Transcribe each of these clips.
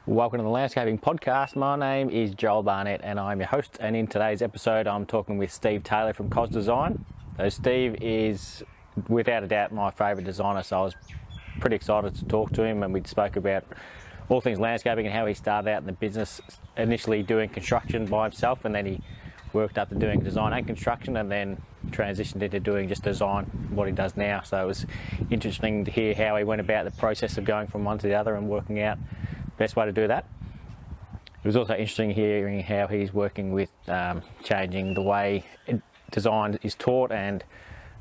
Welcome to the Landscaping Podcast. My name is Joel Barnett and I'm your host, and in today's episode I'm talking with Steve Taylor from COS Design. So Steve is without a doubt my favourite designer, so I was pretty excited to talk to him, and we spoke about all things landscaping and how he started out in the business, initially doing construction by himself, and then he worked up to doing design and construction, and then transitioned into doing just design, what he does now. So it was interesting to hear how he went about the process of going from one to the other and working out best way to do that. It was also interesting hearing how he's working with changing the way design is taught and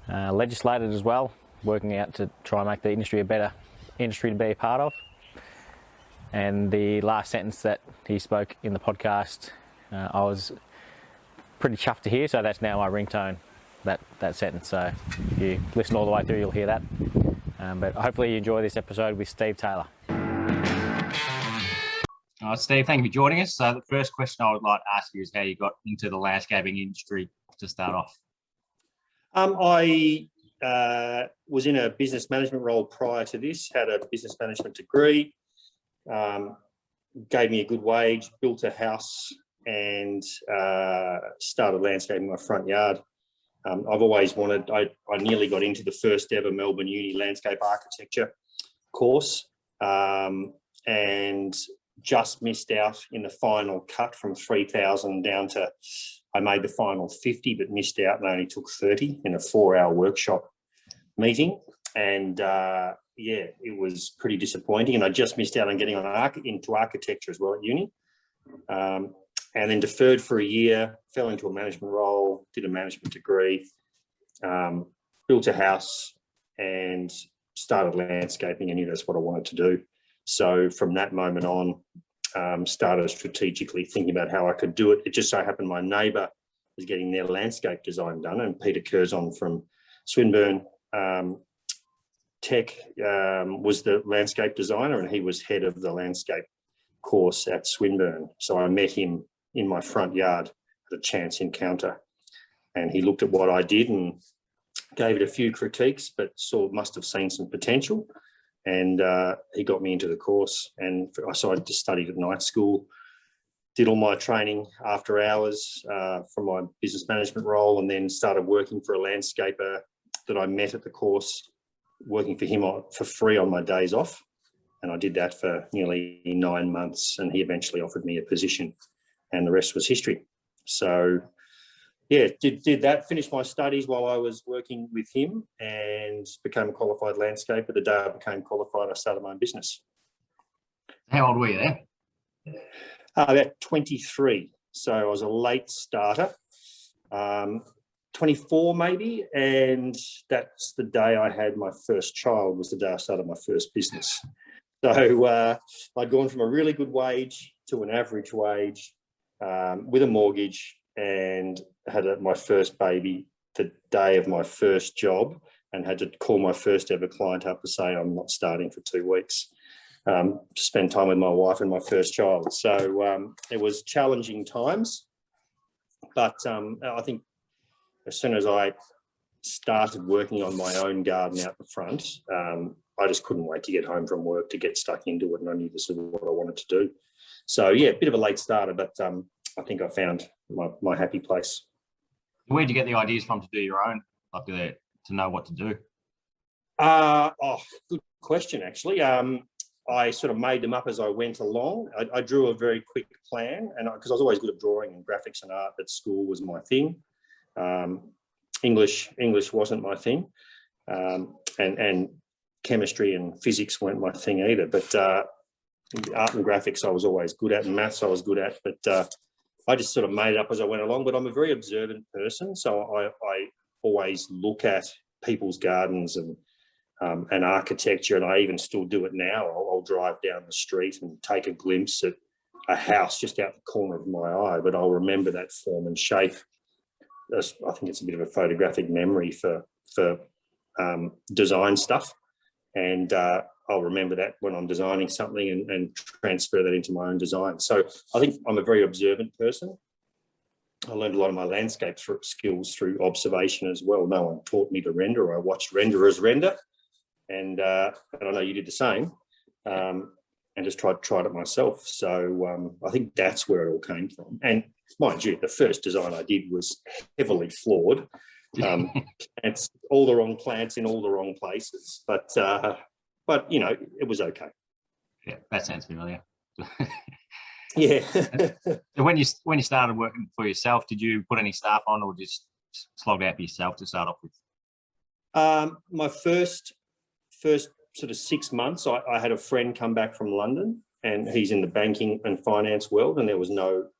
legislated as well, working out to try and make the industry a better industry to be a part of. And the last sentence that he spoke in the podcast, I was pretty chuffed to hear, so that's now my ringtone, that sentence. So if you listen all the way through, you'll hear that. But hopefully you enjoy this episode with Steve Taylor. All right, Steve, thank you for joining us. So the first question I would like to ask you is how you got into the landscaping industry to start off. I was in a business management role prior to this, had a business management degree, gave me a good wage, built a house and started landscaping my front yard. I've always wanted, I nearly got into the first ever Melbourne Uni landscape architecture course and just missed out in the final cut from 3,000 down to, I made the final 50, but missed out and only took 30 in a 4-hour workshop meeting. And it was pretty disappointing. And I just missed out on getting into architecture as well at uni. And then deferred for a year, fell into a management role, did a management degree, built a house and started landscaping. I knew that's what I wanted to do. So from that moment on, started strategically thinking about how I could do it. It just so happened my neighbour was getting their landscape design done, and Peter Curzon from Swinburne Tech was the landscape designer, and he was head of the landscape course at Swinburne. So I met him in my front yard at a chance encounter, and he looked at what I did and gave it a few critiques, but must have seen some potential. And he got me into the course. And so I just studied at night school, did all my training after hours from my business management role, and then started working for a landscaper that I met at the course, working for him for free on my days off. And I did that for nearly 9 months, and he eventually offered me a position, and the rest was history. So yeah, did that, finished my studies while I was working with him and became a qualified landscaper. The day I became qualified, I started my own business. How old were you then? About 23. So I was a late starter, 24 maybe. And that's the day I had my first child, was the day I started my first business. So I'd gone from a really good wage to an average wage with a mortgage, and had my first baby the day of my first job, and had to call my first ever client up to say I'm not starting for 2 weeks to spend time with my wife and my first child. So it was challenging times, but I think as soon as I started working on my own garden out the front, I just couldn't wait to get home from work to get stuck into it, and I knew this is what I wanted to do. So yeah, a bit of a late starter, but I think I found my happy place. Where did you get the ideas from to do your own, like to know what to do? Good question, actually. I sort of made them up as I went along. I drew a very quick plan, and because I was always good at drawing, and graphics and art at school was my thing. English wasn't my thing, and chemistry and physics weren't my thing either. But art and graphics I was always good at, and maths I was good at. But I just sort of made it up as I went along. But I'm a very observant person, so I always look at people's gardens and architecture, and I even still do it now. I'll drive down the street and take a glimpse at a house just out the corner of my eye, but I'll remember that form and shape. I think it's a bit of a photographic memory for design stuff, and I'll remember that when I'm designing something and transfer that into my own design. So I think I'm a very observant person. I learned a lot of my landscape skills through observation as well. No one taught me to render. I watched renderers render, and I know you did the same. just tried it myself. So I think that's where it all came from. And mind you, the first design I did was heavily flawed. It's all the wrong plants in all the wrong places, but you know, it was okay. Yeah, that sounds familiar. Yeah. So when you started working for yourself, did you put any staff on, or just slog out for yourself to start off with? My first sort of 6 months, I had a friend come back from London, and he's in the banking and finance world, and there was the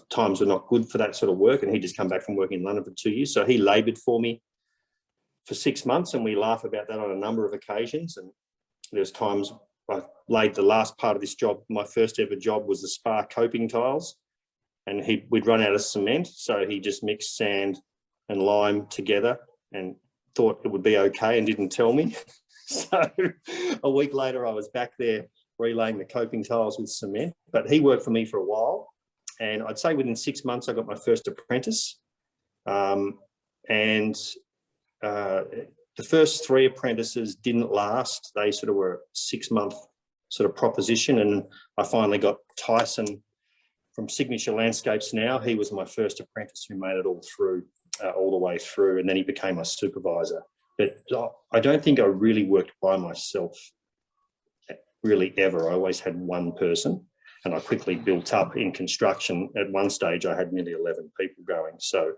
times were not good for that sort of work, and he just come back from working in London for 2 years. So he laboured for me for 6 months, and we laugh about that on a number of occasions. And there's times I laid the last part of this job. My first ever job was the spa coping tiles, and we'd run out of cement, so he just mixed sand and lime together and thought it would be okay and didn't tell me. So a week later, I was back there relaying the coping tiles with cement. But he worked for me for a while, and I'd say within 6 months I got my first apprentice. The first 3 apprentices didn't last. They sort of were a 6-month sort of proposition, and I finally got Tyson from Signature Landscapes now. He was my first apprentice who made it all the way through, and then he became my supervisor. But I don't think I really worked by myself, really, ever. I always had one person, and I quickly built up in construction. At one stage, I had nearly 11 people going, so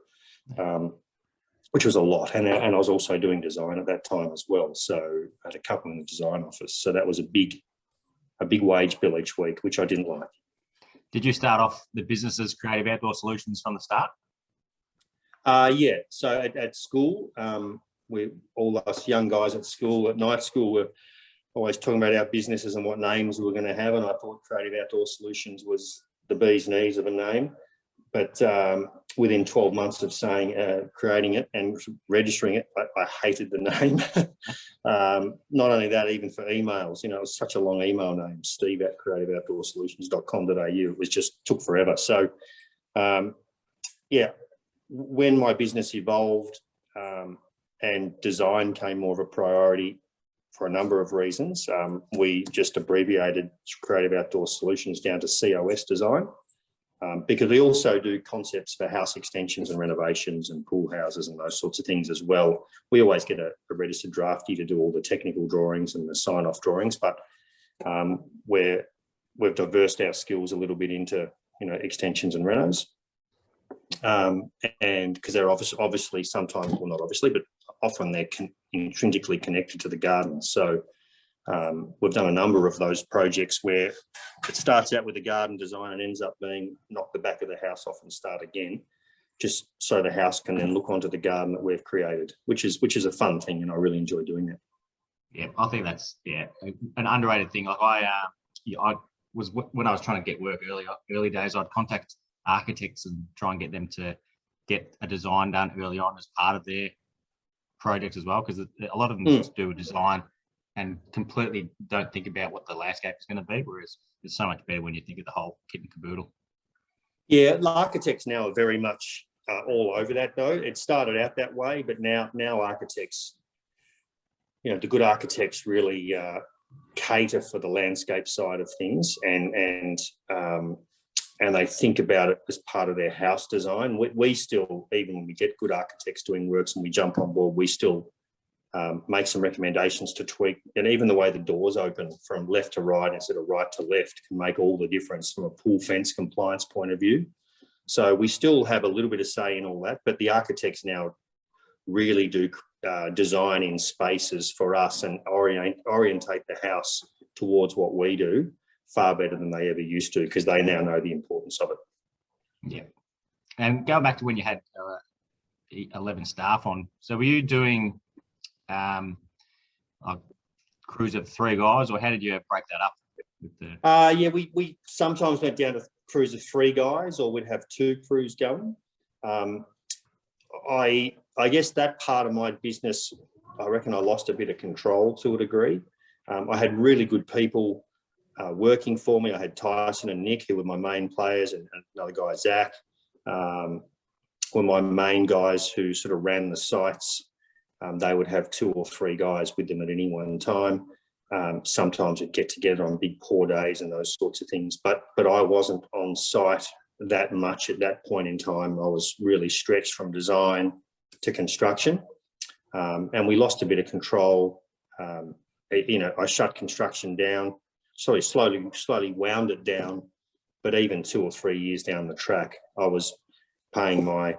which was a lot. And I was also doing design at that time as well. So I had a couple in the design office. So that was a big wage bill each week, which I didn't like. Did you start off the business as Creative Outdoor Solutions from the start? Yeah. So at school, all us young guys at school, at night school, were always talking about our businesses and what names we were going to have. And I thought Creative Outdoor Solutions was the bee's knees of a name. But within 12 months of creating it and registering it, I hated the name. Not only that, even for emails, you know, it was such a long email name, steve@creativeoutdoorsolutions.com.au. It was just took forever. So, yeah, when my business evolved and design came more of a priority for a number of reasons, we just abbreviated Creative Outdoor Solutions down to COS design. Because we also do concepts for house extensions and renovations and pool houses and those sorts of things as well. We always get a registered draftee to do all the technical drawings and the sign-off drawings, but we've diversed our skills a little bit into, you know, extensions and renos. And because they're obviously sometimes, well, not obviously, but often they're intrinsically connected to the garden. So we've done a number of those projects where it starts out with a garden design and ends up being knock the back of the house off and start again, just so the house can then look onto the garden that we've created, which is a fun thing, and I really enjoy doing that. Yeah, I think that's an underrated thing. Like I was, when I was trying to get work early days, I'd contact architects and try and get them to get a design done early on as part of their projects as well, because a lot of them just do a design and completely don't think about what the landscape is going to be, whereas it's so much better when you think of the whole kit and caboodle. Yeah, architects now are very much all over that, though. It started out that way, but now architects, you know, the good architects really cater for the landscape side of things, and they think about it as part of their house design. We still, even when we get good architects doing works and we jump on board, we still make some recommendations to tweak. And even the way the doors open from left to right instead of right to left can make all the difference from a pool fence compliance point of view. So we still have a little bit of say in all that, but the architects now really do design in spaces for us and orientate the house towards what we do far better than they ever used to, because they now know the importance of it. Yeah. And going back to when you had 11 staff on, so were you doing a crews of 3 guys, or how did you break that up? With the... Yeah, we sometimes went down to crews of 3 guys, or we'd have 2 crews going. I guess that part of my business, I reckon I lost a bit of control to a degree. I had really good people working for me. I had Tyson and Nick, who were my main players, and another guy, Zach, were my main guys who sort of ran the sites. They would have 2 or 3 guys with them at any one time. Sometimes we'd get together on big pour days and those sorts of things. But I wasn't on site that much at that point in time. I was really stretched from design to construction, and we lost a bit of control. I shut construction down, slowly wound it down. But even 2 or 3 years down the track, I was paying my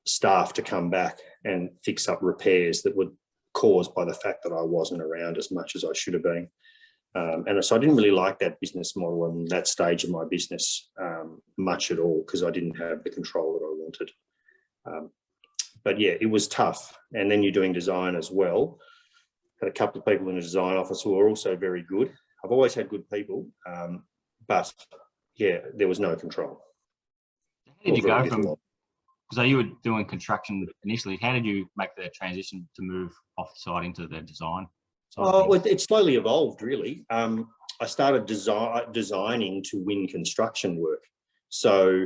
staff to come back and fix up repairs that were caused by the fact that I wasn't around as much as I should have been. And so I didn't really like that business model and that stage of my business much at all, because I didn't have the control that I wanted. But yeah, it was tough. And then you're doing design as well. Had a couple of people in the design office who are also very good. I've always had good people, but yeah, there was no control. How did you go from, because you were doing construction initially, how did you make the transition to move off the side into the design? Oh, it slowly evolved, really. I started designing to win construction work. So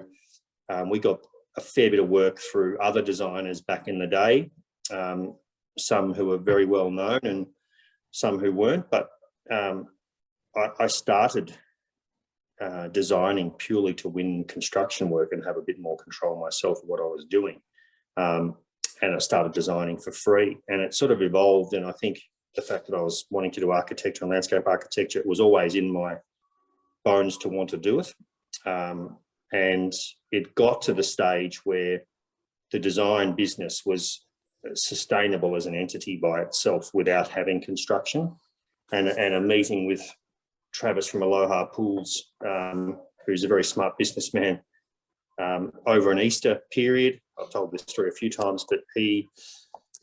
we got a fair bit of work through other designers back in the day, some who were very well known and some who weren't. But I started designing purely to win construction work and have a bit more control myself of what I was doing. And I started designing for free, and it sort of evolved. And I think the fact that I was wanting to do architecture and landscape architecture, it was always in my bones to want to do it. And it got to the stage where the design business was sustainable as an entity by itself without having construction. And a meeting with Travis from Aloha Pools, who's a very smart businessman, over an Easter period. I've told this story a few times, but he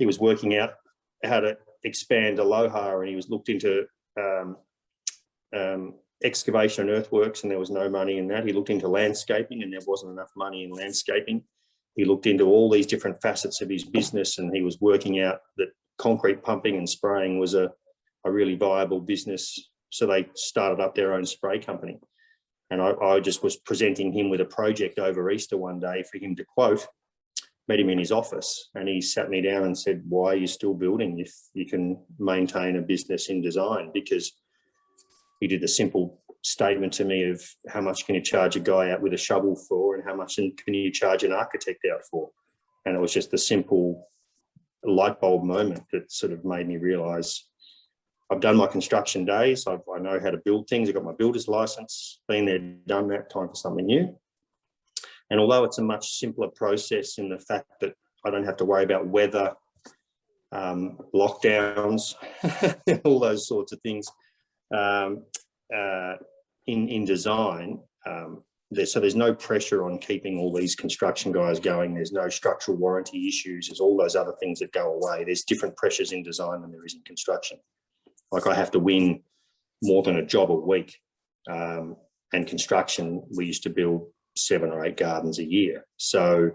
was working out how to expand Aloha, and he was looked into excavation and earthworks, and there was no money in that. He looked into landscaping, and there wasn't enough money in landscaping. He looked into all these different facets of his business, and he was working out that concrete pumping and spraying was a really viable business. So they started up their own spray company. And I just was presenting him with a project over Easter one day for him to quote. Met him in his office, and he sat me down and said, "Why are you still building if you can maintain a business in design?" Because he did the simple statement to me of, how much can you charge a guy out with a shovel for, and how much can you charge an architect out for? And it was just the simple light bulb moment that sort of made me realise I've done my construction days. I know how to build things. I've got my builder's license, been there, done that, time for something new. And although it's a much simpler process in the fact that I don't have to worry about weather, lockdowns, all those sorts of things in design, so there's no pressure on keeping all these construction guys going. There's no structural warranty issues. There's all those other things that go away. There's different pressures in design than there is in construction. Like, I have to win more than a job a week. And construction, we used to build 7 or 8 gardens a year. So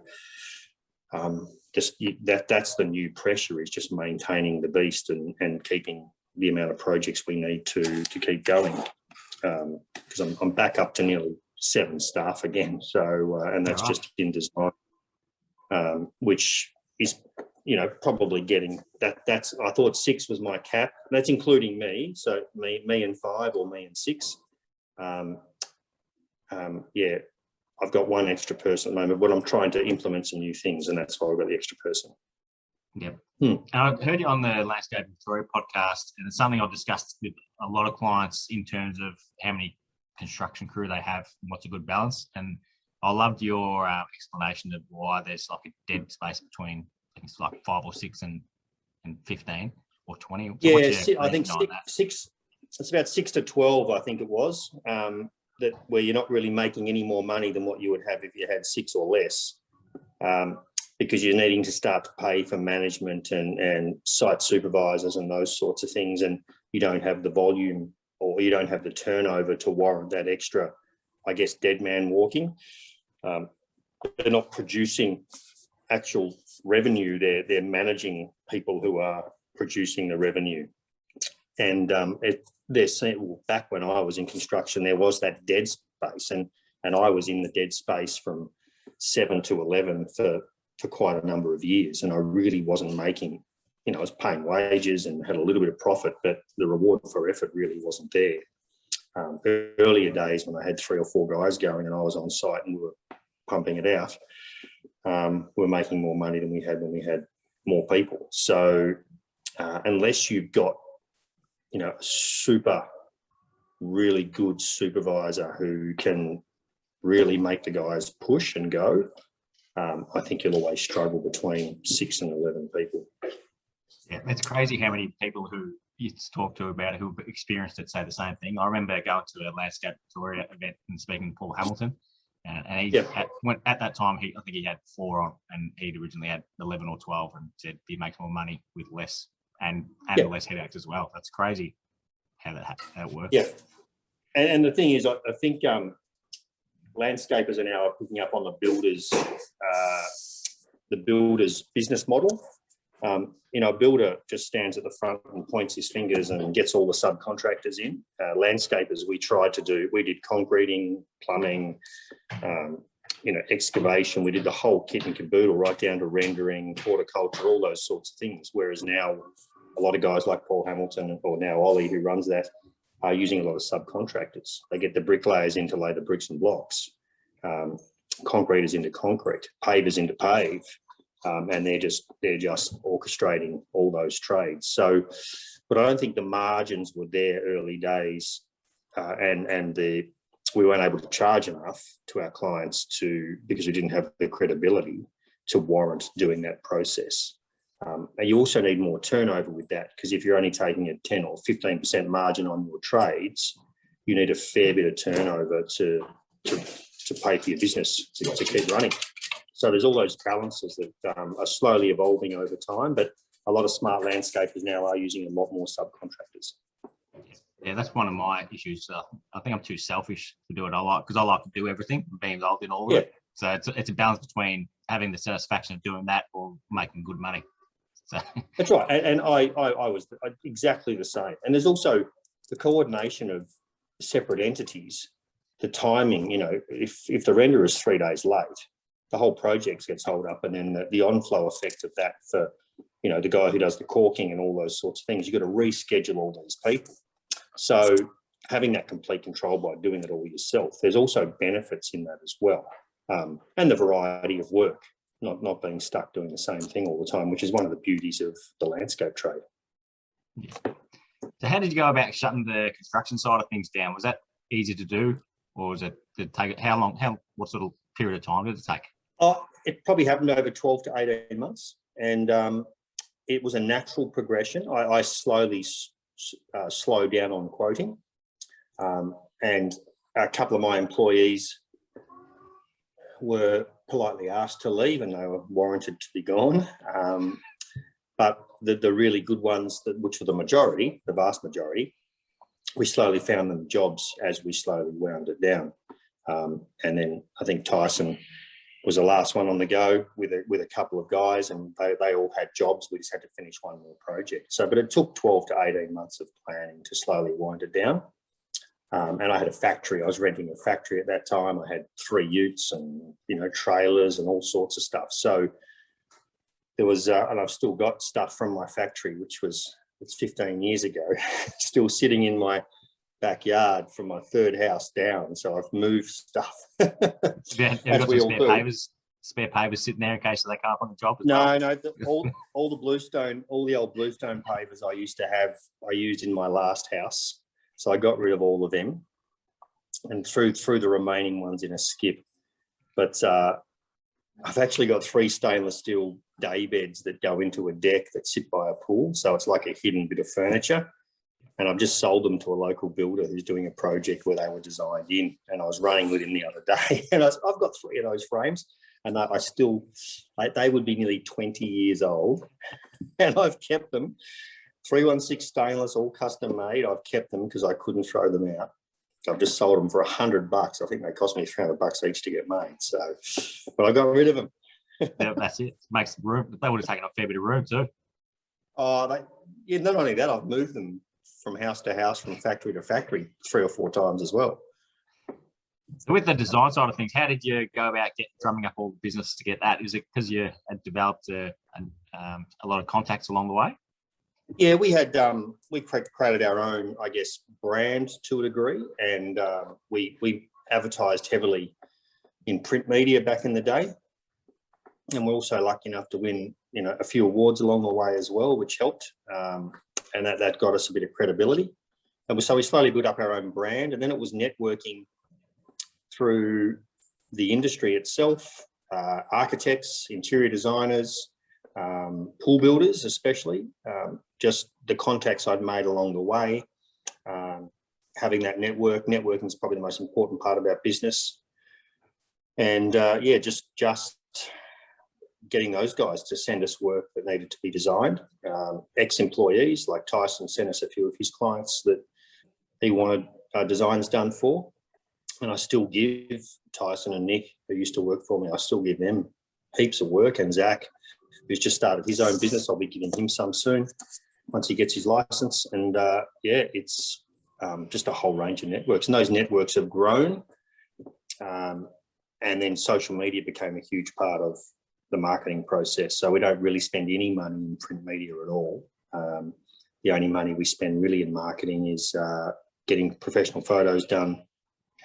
that's the new pressure, is just maintaining the beast and keeping the amount of projects we need to keep going. Because I'm back up to nearly 7 staff again. So and that's just in design, which is, probably getting that's I thought 6 was my cap. That's including me. So me and 5, or me and 6. Yeah, I've got 1 extra person at the moment, but I'm trying to implement some new things, and that's why I've got the extra person. Yep. And I heard you on the Landscape Victoria podcast, and it's something I've discussed with a lot of clients in terms of how many construction crew they have and what's a good balance. And I loved your explanation of why there's like a dead space between, I think it's like 5 or 6 and 15 or 20. So yeah, I think 6. It's about 6 to 12, I think it was. That where you're not really making any more money than what you would have if you had 6 or less, because you're needing to start to pay for management and site supervisors and those sorts of things, and you don't have the volume, or you don't have the turnover to warrant that extra, I guess, dead man walking. They're not producing actual revenue. They're managing people who are producing the revenue. And back when I was in construction, there was that dead space, and I was in the dead space from 7 to 11 for quite a number of years, and I really wasn't making I was paying wages and had a little bit of profit, but the reward for effort really wasn't there. Earlier days when I had 3 or 4 guys going and I was on site and we were pumping it out, we were making more money than we had when we had more people. So unless you've got, a super, really good supervisor who can really make the guys push and go, I think you'll always struggle between 6 and 11 people. Yeah, it's crazy how many people who you talk to about it who've experienced it say the same thing. I remember going to a Landscape Victoria event and speaking to Paul Hamilton, and he at that time I think he had 4 on, and he'd originally had 11 or 12, and said he makes more money with less and less headaches as well. That's crazy how that works. Yeah, and the thing is, I think landscapers are now picking up on the builder's business model. A builder just stands at the front and points his fingers and gets all the subcontractors in. Landscapers, we did concreting, plumbing, excavation. We did the whole kit and caboodle, right down to rendering, horticulture, all those sorts of things. Whereas now a lot of guys like Paul Hamilton, or now Ollie, who runs that, are using a lot of subcontractors. They get the bricklayers in to lay the bricks and blocks, concreters into concrete, pavers into pave. And they're just orchestrating all those trades. So, but I don't think the margins were there early days, and we weren't able to charge enough to our clients because we didn't have the credibility to warrant doing that process. And you also need more turnover with that, because if you're only taking a 10 or 15% margin on your trades, you need a fair bit of turnover to pay for your business to keep running. So there's all those balances that are slowly evolving over time, but a lot of smart landscapers now are using a lot more subcontractors. Yeah, that's one of my issues. I think I'm too selfish to do it. I like to do everything and be involved in all of it. So it's a balance between having the satisfaction of doing that or making good money. So that's right, and I was exactly the same. And there's also the coordination of separate entities, the timing. If the render is 3 days late, the whole project gets held up, and then the on-flow effect of that for, the guy who does the caulking and all those sorts of things, you've got to reschedule all these people. So having that complete control by doing it all yourself, there's also benefits in that as well. And the variety of work, not being stuck doing the same thing all the time, which is one of the beauties of the landscape trade. Yeah. So how did you go about shutting the construction side of things down? Was that easy to do, or was it take what sort of period of time did it take? It probably happened over 12 to 18 months, and it was a natural progression. I slowly slowed down on quoting, and a couple of my employees were politely asked to leave, and they were warranted to be gone. But the really good ones, which were the vast majority, we slowly found them jobs as we slowly wound it down. And then I think Tyson was the last one on the go with a couple of guys, and they all had jobs. We just had to finish one more project. But it took 12 to 18 months of planning to slowly wind it down. And I had a factory. I was renting a factory at that time. I had 3 utes and, trailers and all sorts of stuff. So there was, and I've still got stuff from my factory, it's 15 years ago, still sitting in my backyard from my 3rd house down. So I've moved stuff. Have you got some spare pavers sitting there in case they can't on the job? No, all the bluestone, all the old bluestone pavers I used to have, I used in my last house. So I got rid of all of them and threw the remaining ones in a skip. But I've actually got 3 stainless steel day beds that go into a deck that sit by a pool. So it's like a hidden bit of furniture. And I've just sold them to a local builder who's doing a project where they were designed in. And I was running with him the other day. And I've got 3 of those frames. And they would be nearly 20 years old. And I've kept them. 316 stainless, all custom made. I've kept them because I couldn't throw them out. I've just sold them for $100. I think they cost me $300 each to get made. So, but I got rid of them. Yeah, that's it. Makes room. They would have taken up a fair bit of room too. Not only that, I've moved them from house to house, from factory to factory 3 or 4 times as well. So with the design side of things, how did you go about drumming up all the business to get that? Is it because you had developed a a lot of contacts along the way? Yeah, we had we created our own, I guess, brand to a degree, and we advertised heavily in print media back in the day, and we're also lucky enough to win, a few awards along the way as well, which helped, and that got us a bit of credibility. And so we slowly built up our own brand, and then it was networking through the industry itself, architects, interior designers, pool builders, especially, just the contacts I'd made along the way, having that networking is probably the most important part of our business. And just getting those guys to send us work that needed to be designed. Ex-employees like Tyson sent us a few of his clients that he wanted designs done for. And I still give Tyson and Nick, who used to work for me, I still give them heaps of work. And Zach, who's just started his own business, I'll be giving him some soon once he gets his license. And it's just a whole range of networks. And those networks have grown. And then social media became a huge part of the marketing process. So we don't really spend any money in print media at all. The only money we spend really in marketing is getting professional photos done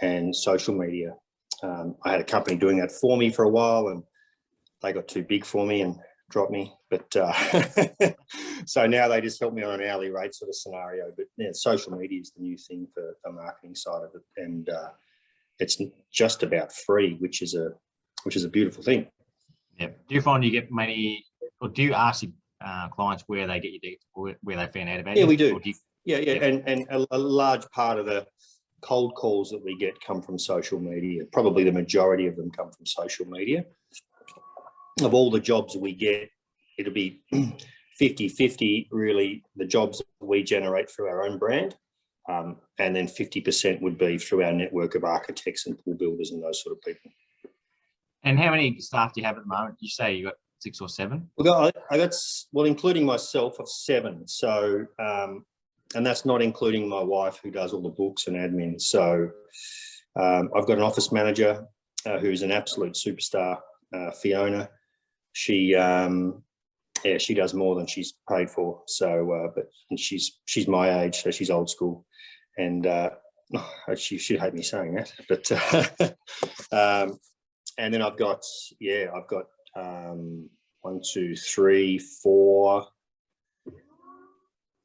and social media. I had a company doing that for me for a while, and they got too big for me and dropped me. But so now they just help me on an hourly rate sort of scenario. But yeah, social media is the new thing for the marketing side of it, and it's just about free, which is a beautiful thing. Yeah. Do you find you get many, or do you ask your clients where they get your data, where they found out about you? Yeah, we do. Yeah. And a large part of the cold calls that we get come from social media. Probably the majority of them come from social media. Of all the jobs we get, it'll be 50-50 really, the jobs that we generate through our own brand. And then 50% would be through our network of architects and pool builders and those sort of people. And how many staff do you have at the moment? You say you got 6 or 7? I got, including myself, of 7. So, and that's not including my wife, who does all the books and admin. So I've got an office manager who's an absolute superstar, Fiona. She does more than she's paid for. So, but she's my age, so she's old school, and she should hate me saying that. But and then I've got 1, 2, 3, 4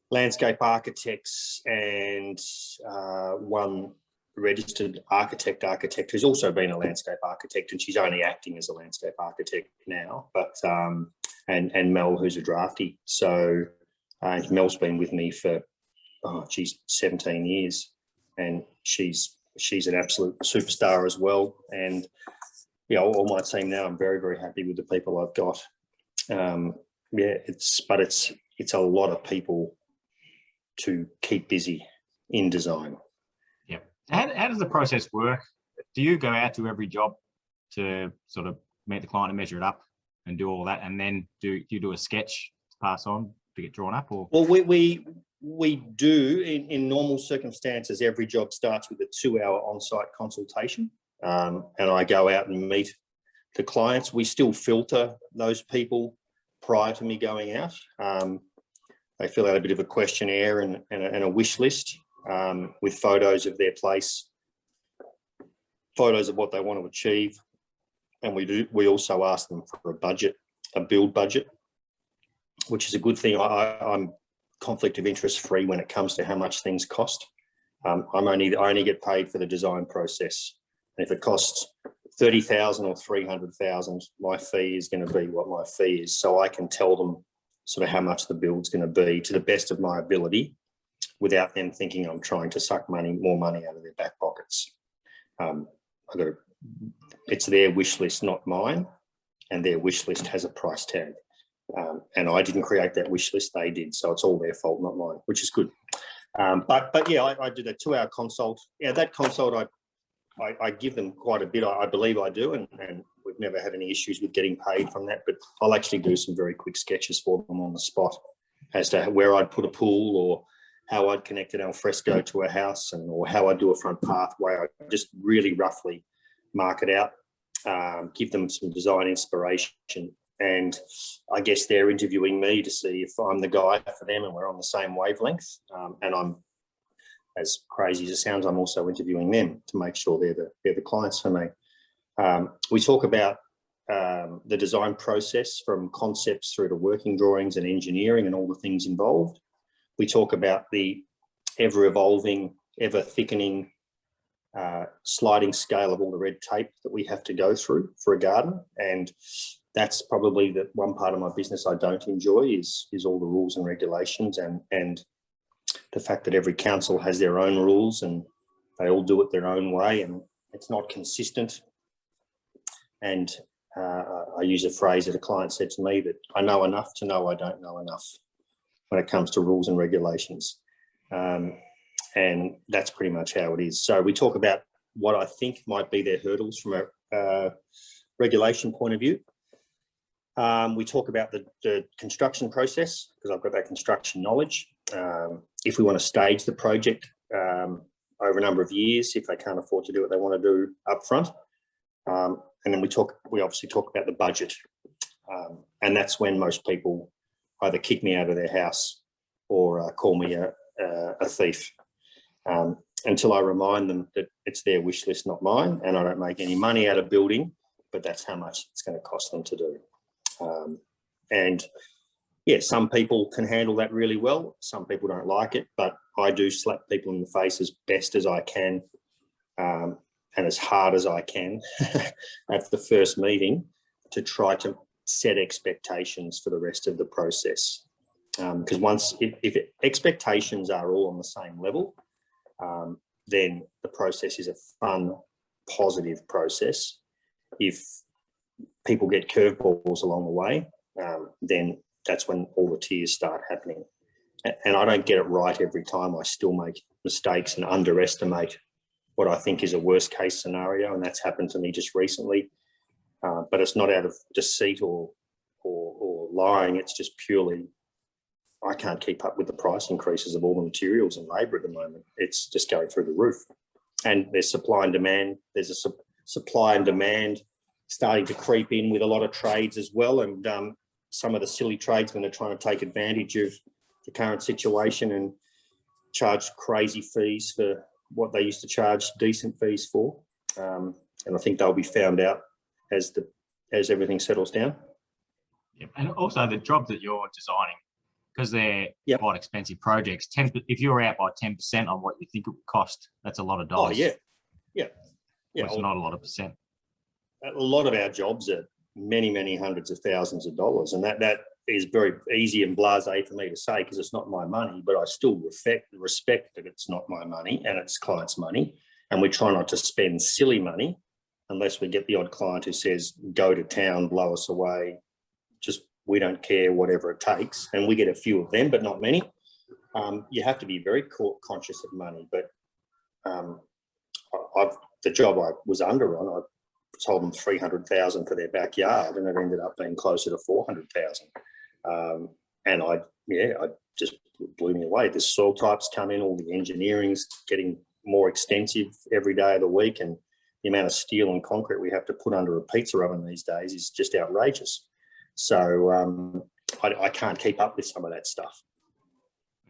landscape architects and 1 registered architect who's also been a landscape architect, and she's only acting as a landscape architect now. But and Mel, who's a drafty. So Mel's been with me for 17 years, and she's an absolute superstar as well. And all my team now, I'm very, very happy with the people I've got. It's a lot of people to keep busy in design. Yeah. How does the process work? Do you go out to every job to sort of meet the client and measure it up and do all that, and then do you do a sketch to pass on to get drawn up? Or well, we do in normal circumstances. Every job starts with a 2-hour on-site consultation, and I go out and meet the clients. We still filter those people prior to me going out. They fill out a bit of a questionnaire and a wish list with photos of their place, photos of what they want to achieve. And we also ask them for a build budget, which is a good thing. I'm conflict of interest free when it comes to how much things cost. I only get paid for the design process. And if it costs 30,000 or 300,000, my fee is going to be what my fee is. So I can tell them sort of how much the build's going to be to the best of my ability, without them thinking I'm trying to suck more money out of their back pockets. It's their wish list, not mine, and their wish list has a price tag. And I didn't create that wish list; they did, so it's all their fault, not mine, which is good. But yeah, I did a 2-hour consult. Yeah, that consult I give them quite a bit. I believe I do, and we've never had any issues with getting paid from that. But I'll actually do some very quick sketches for them on the spot as to where I'd put a pool, or how I'd connect an alfresco to a house, or how I'd do a front pathway. I just really roughly mark it out, give them some design inspiration, and I guess they're interviewing me to see if I'm the guy for them and we're on the same wavelength. And I'm, as crazy as it sounds, I'm also interviewing them to make sure they're the clients for me. We talk about the design process from concepts through to working drawings and engineering and all the things involved. We talk about the ever-evolving, ever-thickening sliding scale of all the red tape that we have to go through for a garden. And that's probably the one part of my business I don't enjoy is all the rules and regulations and the fact that every council has their own rules and they all do it their own way and it's not consistent. And I use a phrase that a client said to me that I know enough to know I don't know enough when it comes to rules and regulations. And that's pretty much how it is. So we talk about what I think might be their hurdles from a regulation point of view. We talk about the construction process because I've got that construction knowledge. If we want to stage the project over a number of years, if they can't afford to do what they want to do up front. And then we obviously talk about the budget. And that's when most people either kick me out of their house or call me a thief. Until I remind them that it's their wish list, not mine, and I don't make any money out of building, but that's how much it's going to cost them to do. And yeah, some people can handle that really well. Some people don't like it, but I do slap people in the face as best as I can and as hard as I can at the first meeting to try to set expectations for the rest of the process. Because if expectations are all on the same level, then the process is a fun, positive process. If people get curveballs along the way, then that's when all the tears start happening. And I don't get it right every time. I still make mistakes and underestimate what I think is a worst case scenario. And that's happened to me just recently. But it's not out of deceit or lying. It's just purely, I can't keep up with the price increases of all the materials and labour at the moment. It's just going through the roof. And there's supply and demand. There's a supply and demand starting to creep in with a lot of trades as well. And some of the silly tradesmen are trying to take advantage of the current situation and charge crazy fees for what they used to charge decent fees for. And I think they'll be found out as everything settles down. Yeah. And also the jobs that you're designing, because they're quite expensive projects, if you're out by 10% on what you think it would cost, that's a lot of dollars. Oh, yeah. It's not a lot of percent. A lot of our jobs are many, many hundreds of thousands of dollars. And that is very easy and blasé for me to say because it's not my money, but I still respect that it's not my money and it's clients' money. And we try not to spend silly money unless we get the odd client who says, go to town, blow us away, just we don't care, whatever it takes. And we get a few of them, but not many. You have to be very conscious of money. But the job I was under on, I told them 300,000 for their backyard, and it ended up being closer to 400,000. And I just blew me away. The soil types come in, all the engineering's getting more extensive every day of the week, and the amount of steel and concrete we have to put under a pizza oven these days is just outrageous. So I can't keep up with some of that stuff.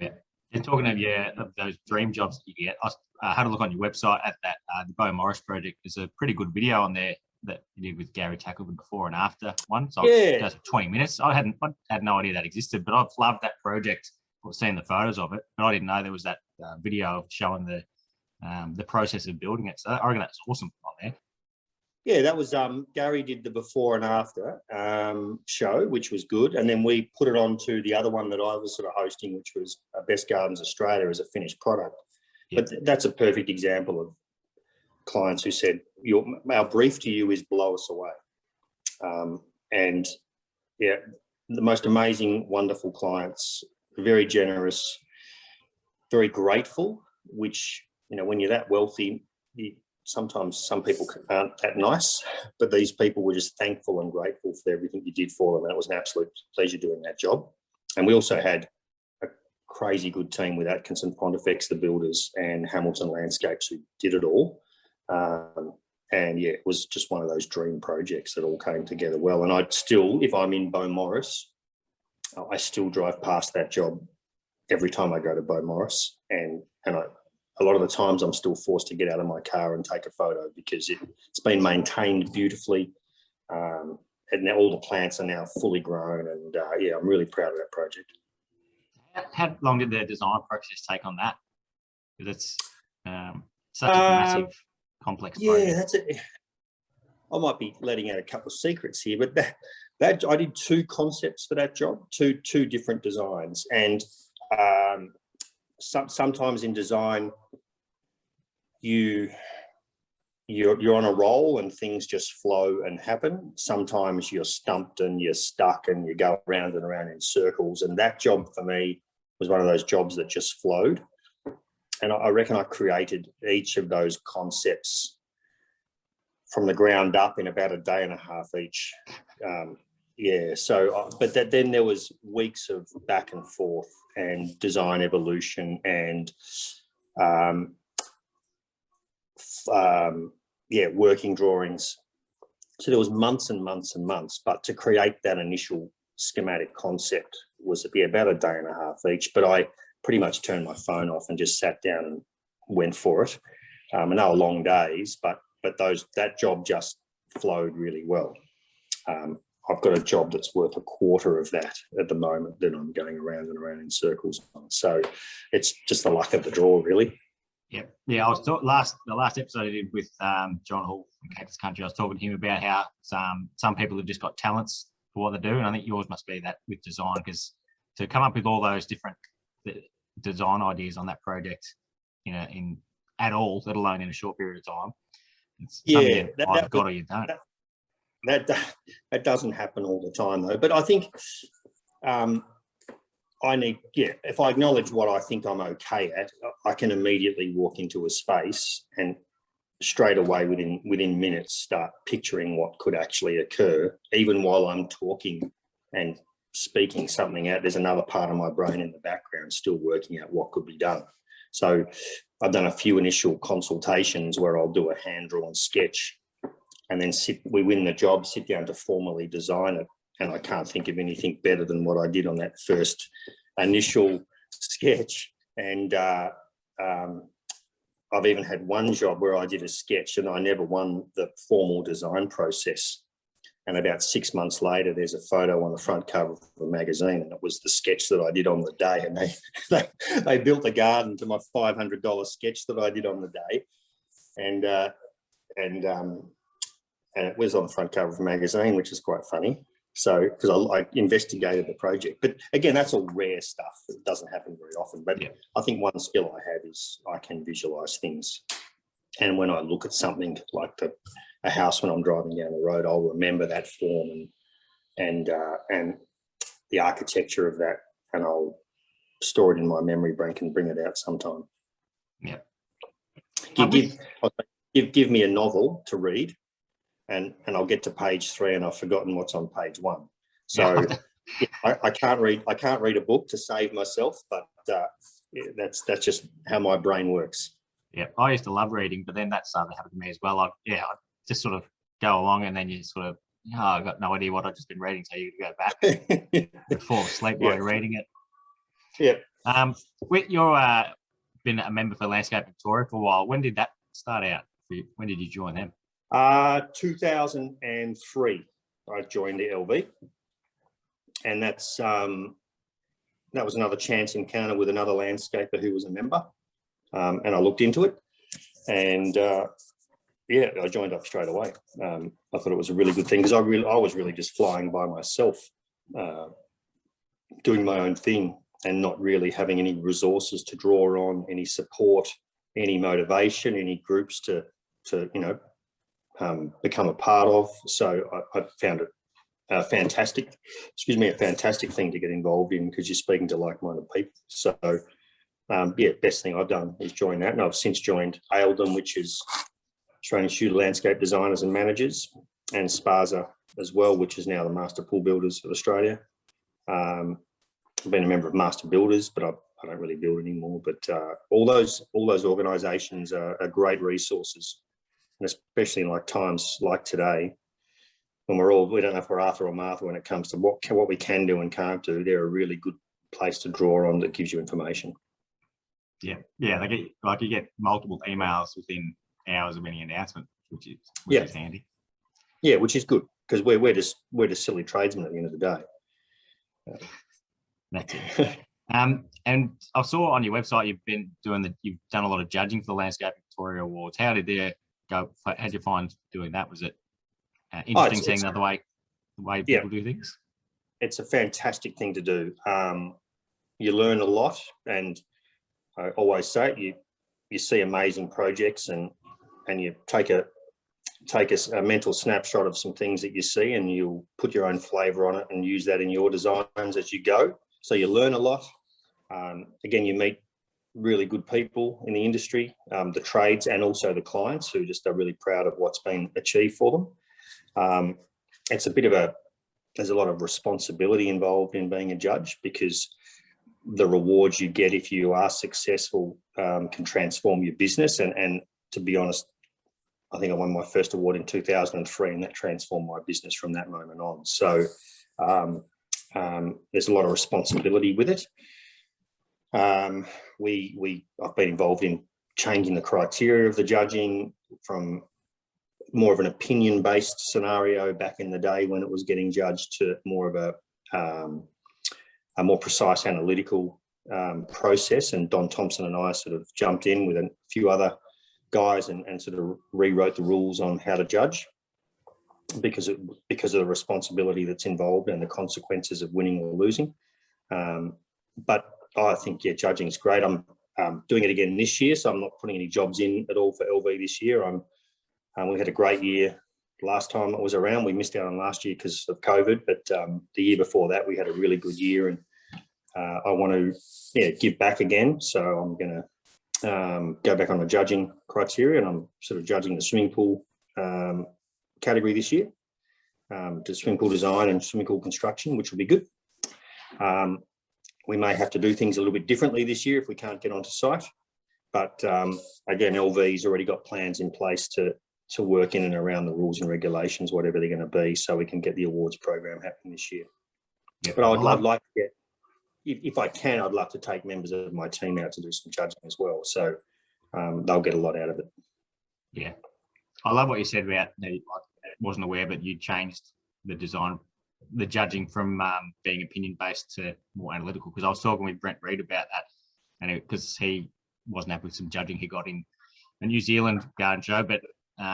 Yeah. And talking of those dream jobs that you get, I had a look on your website at that the Bo Morris project. There's a pretty good video on there that you did with Gary Tackleton before and after one. So it goes for 20 minutes. I had no idea that existed, but I've loved that project. I've seen the photos of it, but I didn't know there was that video showing the process of building it. So I reckon that's awesome on there. Yeah, that was Gary did the before and after show, which was good. And then we put it on to the other one that I was sort of hosting, which was Best Gardens Australia as a finished product. Yep. But that's a perfect example of clients who said, our brief to you is blow us away. And yeah, the most amazing, wonderful clients, very generous, very grateful, which, when you're that wealthy, sometimes some people aren't that nice, but these people were just thankful and grateful for everything you did for them. And it was an absolute pleasure doing that job. And we also had a crazy good team with Atkinson Pontifex, the builders, and Hamilton Landscapes who did it all. yeah, it was just one of those dream projects that all came together well. And I'd still, if I'm in Beaumaris, I still drive past that job every time I go to Beaumaris, and a lot of the times I'm still forced to get out of my car and take a photo because it's been maintained beautifully, and now all the plants are now fully grown, and yeah, I'm really proud of that project. How long did the design process take on that? Because it's such a massive, complex project. Yeah, that's it. I might be letting out a couple of secrets here, but that I did 2 concepts for that job, two different designs, and sometimes in design you're on a roll and things just flow and happen. Sometimes you're stumped and you're stuck and you go around and around in circles, and that job for me was one of those jobs that just flowed, and I reckon I created each of those concepts from the ground up in about a day and a half each. Yeah, so, but then there was weeks of back and forth and design evolution and, yeah, working drawings. So there was months and months and months, but to create that initial schematic concept was about a day and a half each. But I pretty much turned my phone off and just sat down and went for it. And they were long days, but that job just flowed really well. I've got a job that's worth a quarter of that at the moment that I'm going around and around in circles on. So it's just the luck of the draw, really. Yeah. I was the last episode I did with John Hall from Cactus Country. I was talking to him about how some people have just got talents for what they do, and I think yours must be that with design, because to come up with all those different design ideas on that project, you know, at all, let alone in a short period of time. It's yeah, either got or you don't. That doesn't happen all the time though. But I think if I acknowledge what I think I'm okay at, I can immediately walk into a space and straight away within minutes start picturing what could actually occur. Even while I'm talking and speaking something out, there's another part of my brain in the background still working out what could be done. So I've done a few initial consultations where I'll do a hand-drawn sketch and then we win the job, sit down to formally design it. And I can't think of anything better than what I did on that first initial sketch. And I've even had one job where I did a sketch and I never won the formal design process. And about 6 months later, there's a photo on the front cover of a magazine, and it was the sketch that I did on the day. And they built a garden to my $500 sketch that I did on the day, and it was on the front cover of a magazine, which is quite funny. So because I investigated the project, but again, that's all rare stuff. It doesn't happen very often. But yeah. I think one skill I have is I can visualize things, and when I look at something like a house when I'm driving down the road, I'll remember that form and the architecture of that, and I'll store it in my memory bank and bring it out sometime. Yeah. Give me a novel to read, and I'll get to page 3 and I've forgotten what's on page 1. So I can't read a book to save myself, but that's just how my brain works. Yeah, I used to love reading, but then that started happening to me as well. I just sort of go along, and then you sort of, I've got no idea what I've just been reading, so you go back and fall asleep while you're reading it. Yeah. You're been a member for Landscape Victoria for a while. When did that start out for you? When did you join them? 2003, I joined the LV, and that was another chance encounter with another landscaper who was a member, and I looked into it, and I joined up straight away. I thought it was a really good thing because I was really just flying by myself, doing my own thing, and not really having any resources to draw on, any support, any motivation, any groups to become a part of. So I found it a fantastic thing to get involved in, because you're speaking to like-minded people. So best thing I've done is join that, and I've since joined AILDM, which is Australian Institute of Landscape Designers and Managers, and SPASA as well, which is now the Master Pool Builders of Australia. I've been a member of Master Builders, but I don't really build anymore. But all those organisations are great resources and especially in like times like today, when we don't know if we're Arthur or Martha when it comes to what we can do and can't do. They're a really good place to draw on that gives you information. Yeah, you get multiple emails within hours of any announcement, which is handy. Yeah, which is good because we're just silly tradesmen at the end of the day. That's it. And I saw on your website you've done a lot of judging for the Landscape Victoria Awards. How did they go? How did you find doing that? Was it interesting seeing the way people do things? It's a fantastic thing to do. You learn a lot, and I always say you see amazing projects, and you take a mental snapshot of some things that you see, and you'll put your own flavour on it and use that in your designs as you go. So you learn a lot. Again, you meet really good people in the industry, the trades and also the clients who just are really proud of what's been achieved for them. It's there's a lot of responsibility involved in being a judge, because the rewards you get if you are successful can transform your business. And to be honest, I think I won my first award in 2003, and that transformed my business from that moment on. So there's a lot of responsibility with it. I've been involved in changing the criteria of the judging from more of an opinion-based scenario back in the day when it was getting judged to more of a more precise analytical process. And Don Thompson and I sort of jumped in with a few other guys and sort of rewrote the rules on how to judge because of the responsibility that's involved and the consequences of winning or losing. But I think, judging is great. I'm doing it again this year, so I'm not putting any jobs in at all for LV this year. We had a great year last time it was around. We missed out on last year because of COVID, but the year before that we had a really good year, and I want to give back again. So I'm going to go back on the judging criteria, and I'm sort of judging the swimming pool category this year, to swimming pool design and swimming pool construction, which will be good. We may have to do things a little bit differently this year if we can't get onto site. But again, LV's already got plans in place to work in and around the rules and regulations, whatever they're going to be, so we can get the awards program happening this year. Yep. But I'd like to get, if I can, I'd love to take members of my team out to do some judging as well. So they'll get a lot out of it. Yeah. I love what you said about, I wasn't aware, but you changed the design, the judging from being opinion-based to more analytical, because I was talking with Brent Reed about that, and because he wasn't happy with some judging he got in a New Zealand garden show, but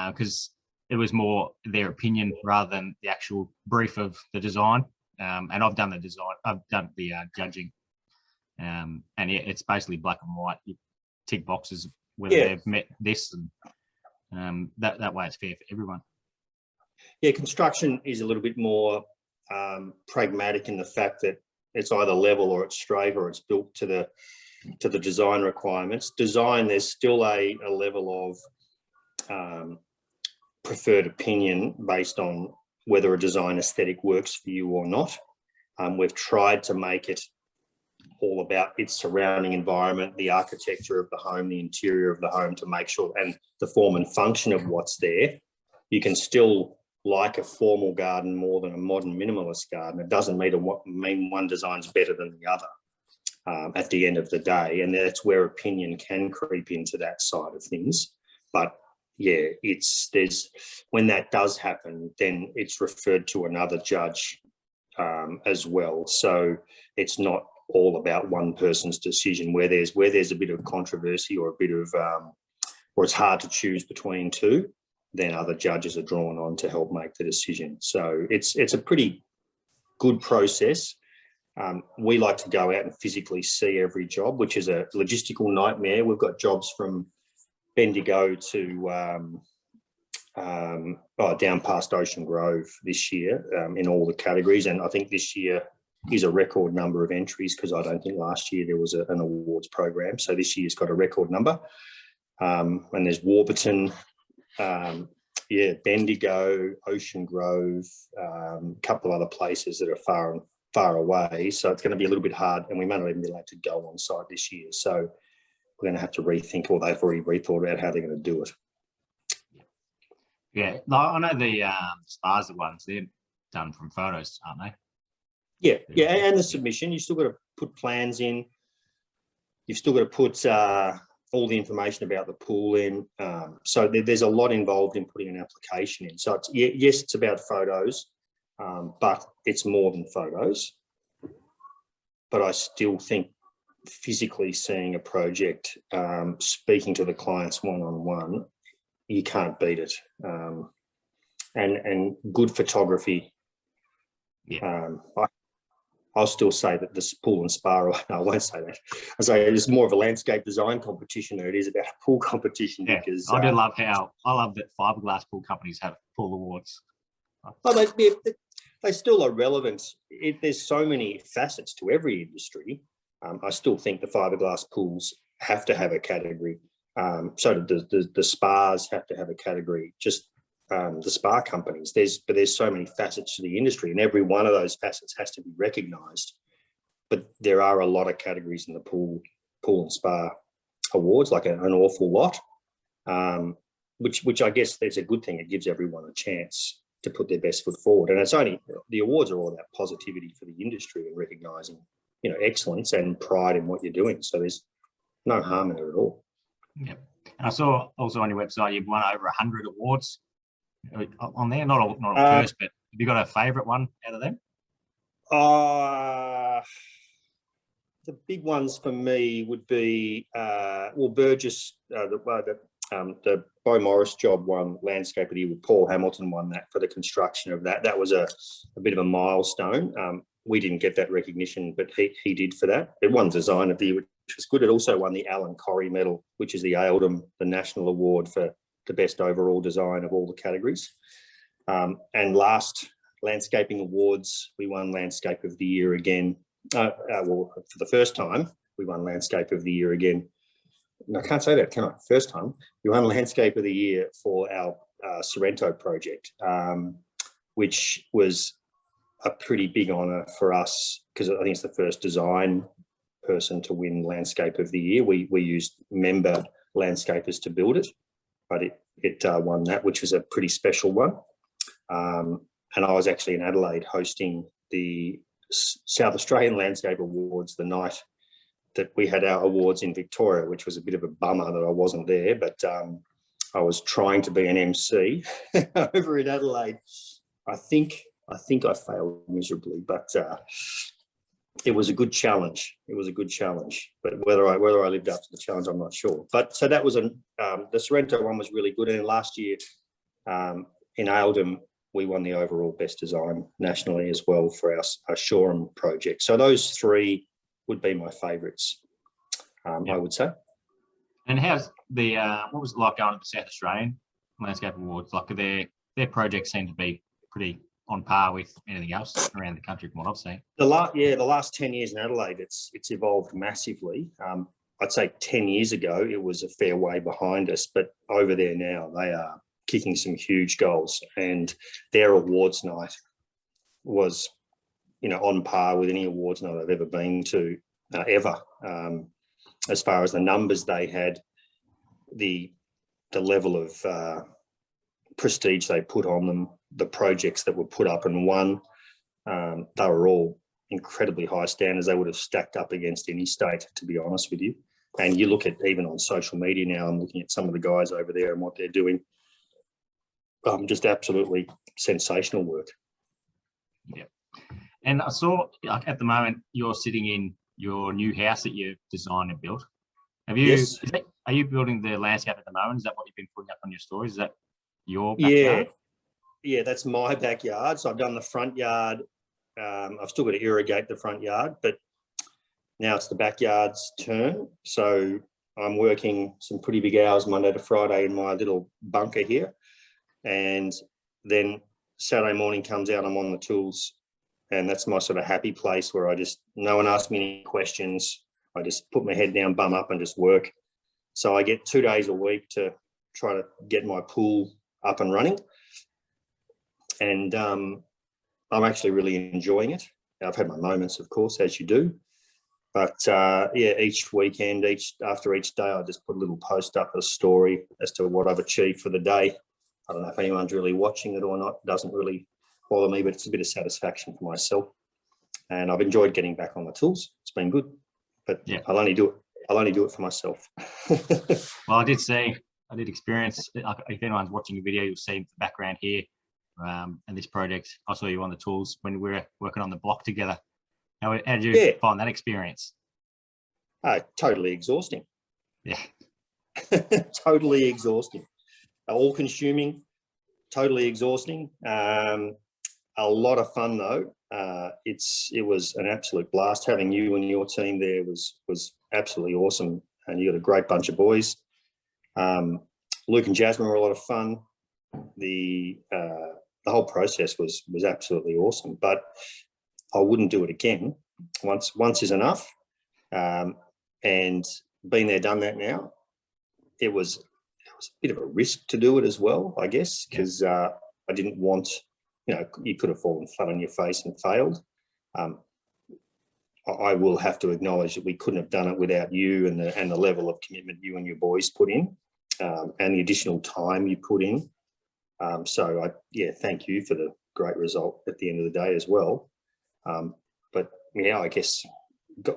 because it was more their opinion rather than the actual brief of the design. And I've done the design, I've done the judging, and it's basically black and white. You tick boxes whether they've met this, and that way it's fair for everyone. Yeah, construction is a little bit more pragmatic in the fact that it's either level or it's straight or it's built to the design requirements. Design, there's still a level of preferred opinion based on whether a design aesthetic works for you or not. We've tried to make it all about its surrounding environment, the architecture of the home, the interior of the home, to make sure, and the form and function of what's there. You can still like a formal garden more than a modern minimalist garden. It doesn't mean one design's better than the other at the end of the day, and that's where opinion can creep into that side of things. But yeah, when that does happen, then it's referred to another judge as well. So it's not all about one person's decision. Where there's a bit of controversy or a bit of or it's hard to choose between two, then other judges are drawn on to help make the decision. So it's a pretty good process. We like to go out and physically see every job, which is a logistical nightmare. We've got jobs from Bendigo to down past Ocean Grove this year in all the categories. And I think this year is a record number of entries, because I don't think last year there was an awards program. So this year's got a record number. And there's Warburton, Bendigo, Ocean Grove, a couple of other places that are far away. So it's going to be a little bit hard, and we may not even be allowed to go on site this year. So we're going to have to rethink, or they've already rethought about how they're going to do it. Yeah, no, I know the Spar's the ones, they're done from photos, aren't they? Yeah, and the submission, you've still got to put plans in. You've still got to put all the information about the pool in. So there's a lot involved in putting an application in. So yes, it's about photos, but it's more than photos. But I still think physically seeing a project, speaking to the clients one-on-one, you can't beat it. And good photography. Yeah. I'll still say that this pool and spa, no, I won't say that. I say it's more of a landscape desigin competition than it is about a pool competition. Yeah, because I love that fiberglass pool companies have pool awards. Well, they still are relevant. There's so many facets to every industry. I still think the fiberglass pools have to have a category. So the spas have to have a category. Just the spa companies. There's so many facets to the industry, and every one of those facets has to be recognised. But there are a lot of categories in the pool and spa awards, like an awful lot. Which I guess that's a good thing. It gives everyone a chance to put their best foot forward. And it's only, the awards are all about positivity for the industry and recognising, excellence and pride in what you're doing. So there's no harm in it at all. Yeah. And I saw also on your website you've won over 100 awards on there. Not a first, but have you got a favourite one out of them? The big ones for me would be Burgess, the Bo Morris job won Landscape of the Year with Paul Hamilton won that for the construction of that. That was a bit of a milestone. We didn't get that recognition, but he did for that. It won Design of the Year, which was good. It also won the Alan Corrie Medal, which is the Aildam, the national award for the best overall design of all the categories. And last landscaping awards, we won Landscape of the Year again. For the first time, we won Landscape of the Year again. No, I can't say that, can I? First time. We won Landscape of the Year for our Sorrento project, which was a pretty big honour for us because I think it's the first design person to win Landscape of the Year. We used member landscapers to build it, but it won that, which was a pretty special one. And I was actually in Adelaide hosting the South Australian Landscape Awards the night that we had our awards in Victoria, which was a bit of a bummer that I wasn't there, but I was trying to be an MC over in Adelaide. I think I failed miserably, but it was a good challenge. But whether I lived up to the challenge, I'm not sure. But so that was the Sorrento one was really good. And last year in Aildam, we won the overall best design nationally as well for our Shoreham project. So those three would be my favourites, I would say. And how's the what was it like going to the South Australian Landscape Awards? Like their projects seem to be pretty on par with anything else around the country from what I've seen. The last 10 years in Adelaide, it's evolved massively. I'd say 10 years ago it was a fair way behind us, but over there now they are kicking some huge goals, and their awards night was on par with any awards night I've ever been to ever. As far as the numbers they had, the level of prestige they put on them, the projects that were put up and won, they were all incredibly high standards. They would have stacked up against any state, to be honest with you. And you look at even on social media now, I'm looking at some of the guys over there and what they're doing. Just absolutely sensational work. Yeah. And I saw at the moment you're sitting in your new house that you've designed and built. Have you? Yes. Are you building the landscape at the moment? Is that what you've been putting up on your stories? Is that your backyard? Yeah, that's my backyard. So I've done the front yard. I've still got to irrigate the front yard, but now it's the backyard's turn. So I'm working some pretty big hours Monday to Friday in my little bunker here. And then Saturday morning comes out, I'm on the tools, and that's my sort of happy place where no one asks me any questions. I just put my head down, bum up and just work. So I get 2 days a week to try to get my pool up and running. And I'm actually really enjoying it. I've had my moments, of course, as you do. But each weekend, after each day, I just put a little post up, a story as to what I've achieved for the day. I don't know if anyone's really watching it or not. It doesn't really bother me, but it's a bit of satisfaction for myself. And I've enjoyed getting back on the tools. It's been good, but Yeah. I'll only do it for myself. Well, I did experience, if anyone's watching the video, you'll see the background here. And this project, I saw you on the tools when we were working on the block together. How did you find that experience? Totally exhausting. Yeah. Totally exhausting. All consuming, totally exhausting. A lot of fun though. It was an absolute blast. Having you and your team there was absolutely awesome. And you got a great bunch of boys. Luke and Jasmine were a lot of fun. The whole process was absolutely awesome. But I wouldn't do it again. Once is enough. And been there, done that now. It was a bit of a risk to do it as well, I guess, because I didn't want, you could have fallen flat on your face and failed. I will have to acknowledge that we couldn't have done it without you and the level of commitment you and your boys put in, and the additional time you put in. So thank you for the great result at the end of the day as well. But yeah, I guess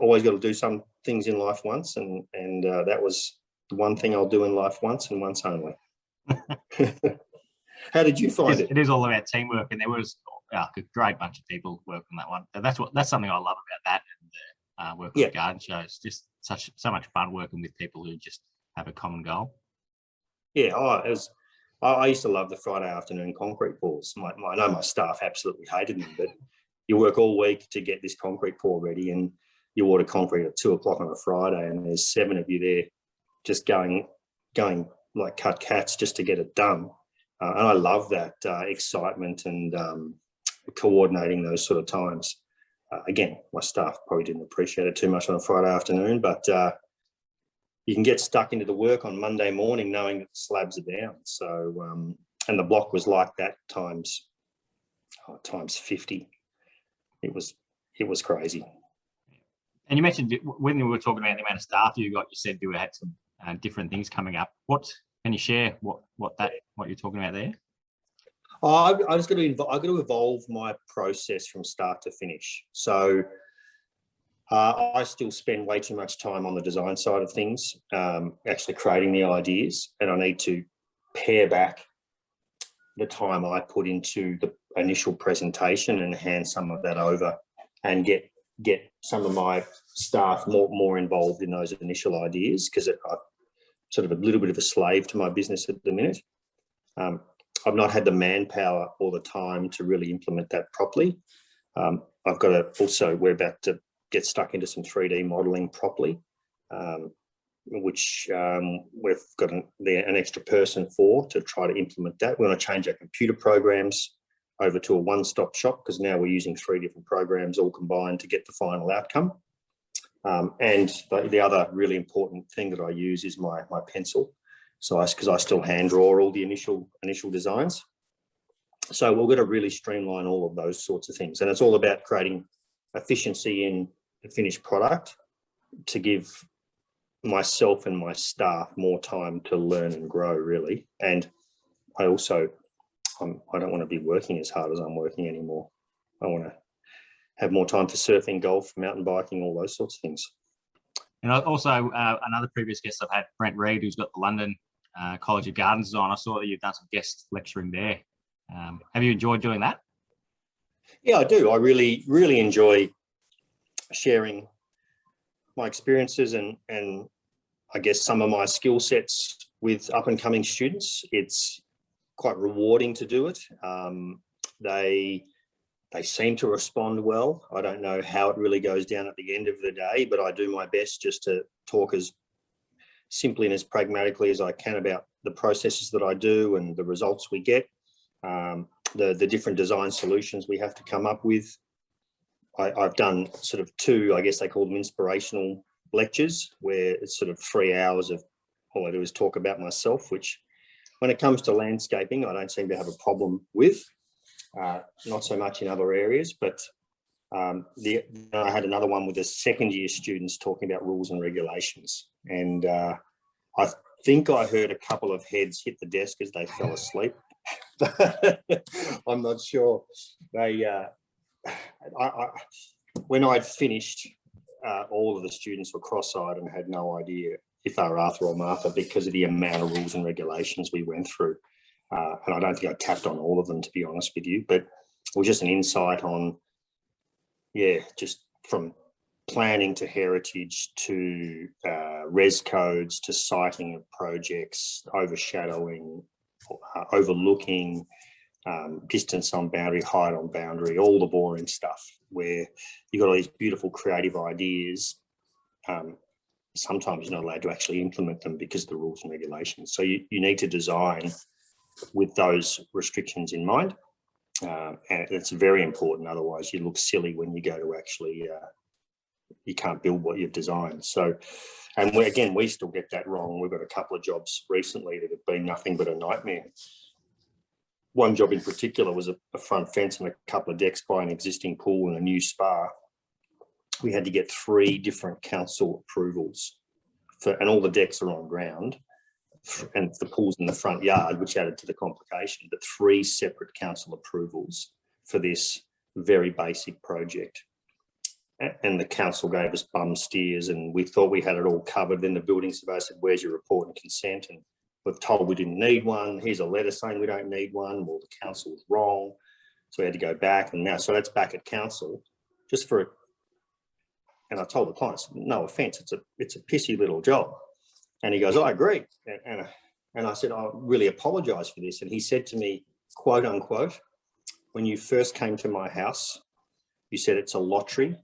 always got to do some things in life once, and that was the one thing I'll do in life once and once only. How did you find it? It is all about teamwork, and there was a great bunch of people working on that one. That's something I love about that, and working on garden shows. Just so much fun working with people who just have a common goal. Yeah, I used to love the Friday afternoon concrete pours. I know my staff absolutely hated them, but you work all week to get this concrete pour ready, and you order concrete at 2 o'clock on a Friday, and there's 7 of you there just going like cut cats just to get it done. And I love that excitement and coordinating those sort of times. Again, my staff probably didn't appreciate it too much on a Friday afternoon, but you can get stuck into the work on Monday morning knowing that the slabs are down. So, and the block was like that times 50. It was crazy. And you mentioned when we were talking about the amount of staff you got, you said you had some different things coming up. Can you share what you're talking about there? I got to evolve my process from start to finish. So I still spend way too much time on the design side of things, actually creating the ideas, and I need to pare back the time I put into the initial presentation and hand some of that over, and get some of my staff more involved in those initial ideas, because I'm sort of a little bit of a slave to my business at the minute. I've not had the manpower or the time to really implement that properly. I've got to also, we're about to get stuck into some 3D modelling properly, which we've got an extra person for to try to implement that. We want to change our computer programs over to a one-stop shop, because now we're using 3 different programs all combined to get the final outcome. And the other really important thing that I use is my pencil. So because I still hand draw all the initial designs. So we're going to really streamline all of those sorts of things. And it's all about creating efficiency in the finished product to give myself and my staff more time to learn and grow, really. And I don't want to be working as hard as I'm working anymore. I want to have more time for surfing, golf, mountain biking, all those sorts of things. And also another previous guest I've had, Brent Reid, who's got the London College of Garden Design. I saw that you've done some guest lecturing there. Have you enjoyed doing that? Yeah, I do. I really, really enjoy sharing my experiences and I guess some of my skill sets with up and coming students. It's quite rewarding to do it. They seem to respond well. I don't know how it really goes down at the end of the day, but I do my best just to talk as simply and as pragmatically as I can about the processes that I do and the results we get, the different design solutions we have to come up with. I've done sort of 2, I guess they call them inspirational lectures, where it's sort of 3 hours of all I do is talk about myself, which when it comes to landscaping, I don't seem to have a problem with. Not so much in other areas, but I had another one with the second year students talking about rules and regulations. And I think I heard a couple of heads hit the desk as they fell asleep. I'm not sure. They, when I'd finished, all of the students were cross-eyed and had no idea if they were Arthur or Martha because of the amount of rules and regulations we went through. And I don't think I tapped on all of them, to be honest with you, but it was just an insight on, just from planning to heritage to res codes to siting of projects, overshadowing, overlooking, distance on boundary, height on boundary, all the boring stuff where you've got all these beautiful creative ideas. Sometimes you're not allowed to actually implement them because of the rules and regulations. So you need to design with those restrictions in mind. And it's very important. Otherwise you look silly when you go to actually, you can't build what you've designed. So, and we still get that wrong. We've got a couple of jobs recently that have been nothing but a nightmare. One job in particular was a front fence and a couple of decks by an existing pool and a new spa. We had to get 3 different council approvals and all the decks are on ground and the pool's in the front yard, which added to the complication, but 3 separate council approvals for this very basic project. And the council gave us bum steers and we thought we had it all covered. Then the building surveyor said, where's your report and consent? And we're told we didn't need one. Here's a letter saying we don't need one. Well, the council was wrong. So we had to go back and now, so that's back at council just for, and I told the clients, no offense, it's a pissy little job. And he goes, I agree. And I said, I really apologize for this. And he said to me, quote unquote, when you first came to my house, you said it's a lottery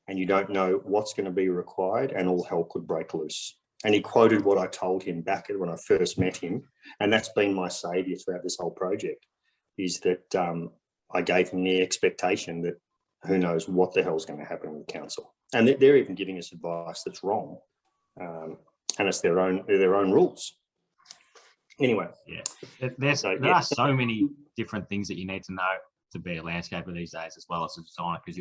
and you don't know what's going to be required and all hell could break loose. And he quoted what I told him back when I first met him. And that's been my saviour throughout this whole project, is that I gave him the expectation that who knows what the hell's going to happen with the council. And they're even giving us advice that's wrong. And it's their own rules. Anyway. Yeah, there are so many different things that you need to know to be a landscaper these days as well as a designer, because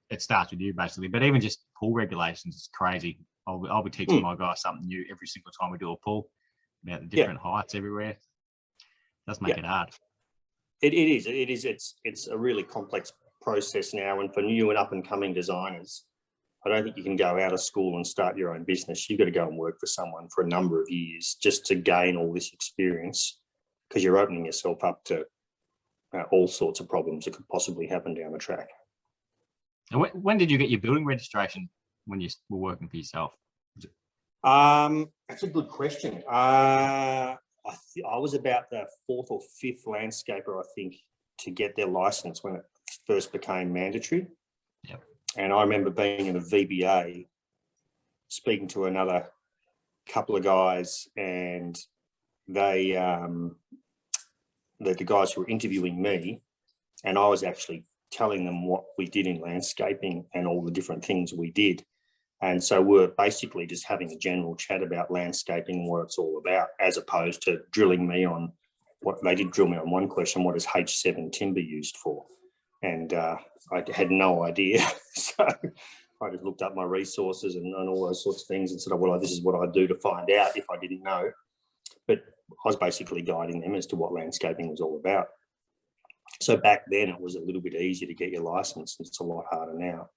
it starts with you basically, but even just pool regulations is crazy. I'll be teaching my guys something new every single time we do a pool about the different heights everywhere. It does make it hard. It is. It's a really complex process now, and for new and up and coming designers, I don't think you can go out of school and start your own business. You've got to go and work for someone for a number of years just to gain all this experience, because you're opening yourself up to all sorts of problems that could possibly happen down the track. And when did you get your building registration when you were working for yourself? That's a good question. I was about the 4th or 5th landscaper, I think, to get their license when it first became mandatory. Yep. And I remember being in a VBA, speaking to another couple of guys, and they, the guys who were interviewing me, and I was actually telling them what we did in landscaping and all the different things we did. And so we're basically just having a general chat about landscaping and what it's all about, as opposed to drilling me on what they did. Drill me on one question: what is H7 timber used for? And I had no idea. So I just looked up my resources and all those sorts of things and said, oh, well, this is what I'd do to find out if I didn't know. But I was basically guiding them as to what landscaping was all about. So back then it was a little bit easier to get your license. It's a lot harder now.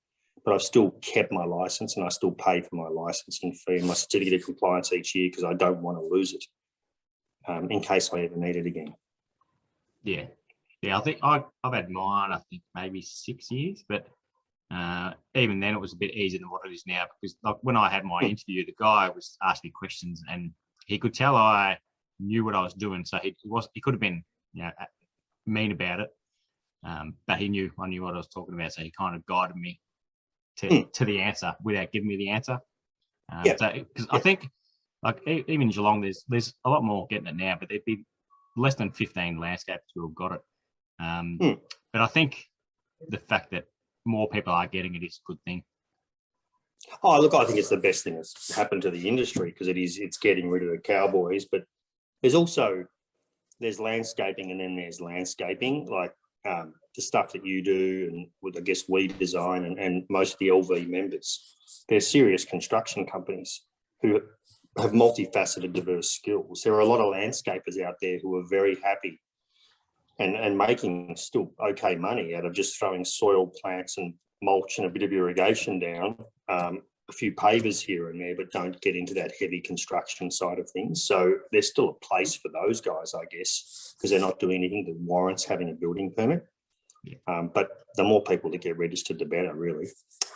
But I've still kept my license and I still pay for my licensing fee and my certificate of compliance each year, because I don't want to lose it in case I ever need it again. Yeah, I think I've had mine, I think maybe 6 years, but even then it was a bit easier than what it is now, because like when I had my interview, the guy was asking me questions and he could tell I knew what I was doing. So he could have been, mean about it, but I knew what I was talking about. So he kind of guided me to the answer without giving me the answer. So because I think like even in Geelong, there's a lot more getting it now, but there'd be less than 15 landscapers who have got it. But I think the fact that more people are getting it is a good thing. Oh, look, I think it's the best thing that's happened to the industry, because it's getting rid of the cowboys. But there's landscaping, and then there's landscaping, like the stuff that you do and what I guess we design, and most of the LV members. They're serious construction companies who have multifaceted, diverse skills. There are a lot of landscapers out there who are very happy and making still okay money out of just throwing soil, plants and mulch and a bit of irrigation down, a few pavers here and there, but don't get into that heavy construction side of things. So there's still a place for those guys, I guess, because they're not doing anything that warrants having a building permit. But the more people that get registered, the better, really.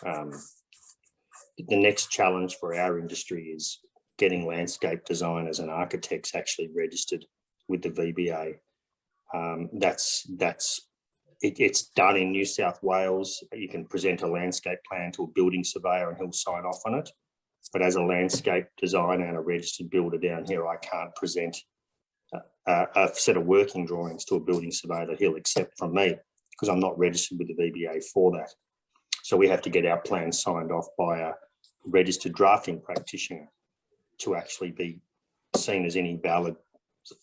The next challenge for our industry is getting landscape designers and architects actually registered with the VBA. It's done in New South Wales. You can present a landscape plan to a building surveyor and he'll sign off on it. But as a landscape designer and a registered builder down here, I can't present a set of working drawings to a building surveyor that he'll accept from me because I'm not registered with the VBA for that. So we have to get our plans signed off by a registered drafting practitioner to actually be seen as any valid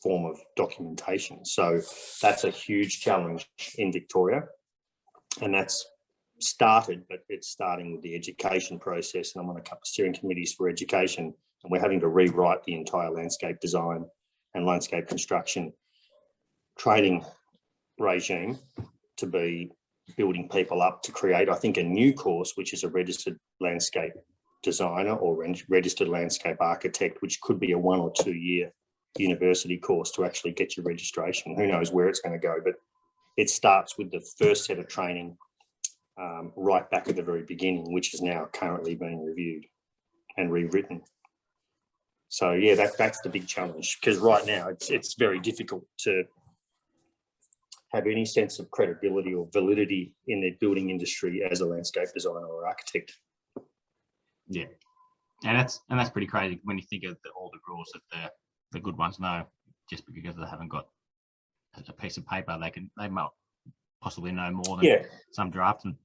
form of documentation. So that's a huge challenge in Victoria, and that's started, but it's starting with the education process, and I'm on a couple of steering committees for education, and we're having to rewrite the entire landscape design and landscape construction training regime to be building people up to create, I think, a new course, which is a registered landscape designer or registered landscape architect, which could be a 1 or 2 year university course to actually get your registration. Who knows where it's going to go, but it starts with the first set of training right back at the very beginning, which is now currently being reviewed and rewritten. So yeah, that's the big challenge, because right now it's very difficult to have any sense of credibility or validity in the building industry as a landscape designer or architect. Yeah, and that's pretty crazy when you think of all the rules that the good ones know. Just because they haven't got a piece of paper, they might possibly know more than some draftsmen.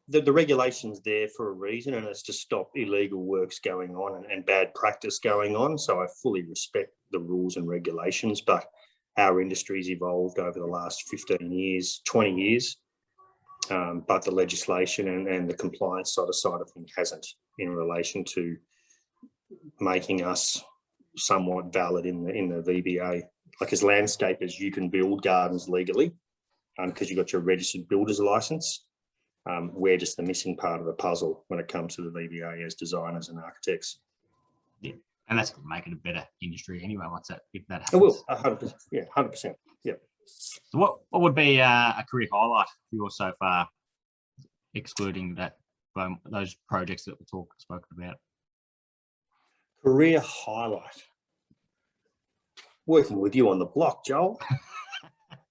The regulation's there for a reason, and it's to stop illegal works going on and bad practice going on. So I fully respect the rules and regulations, but our industry's evolved over the last 15 years, 20 years. But the legislation and the compliance side of things hasn't, in relation to making us somewhat valid in the VBA. Like, as landscapers, you can build gardens legally because you've got your registered builder's license. We're just the missing part of the puzzle when it comes to the VBA as designers and architects. Yeah, and that's making a better industry anyway. Once that, if that happens, it will 100%. Yeah, 100%. Yeah. So what would be a career highlight for you so far, excluding those projects that we spoken about? Career highlight. Working with you on the block, Joel.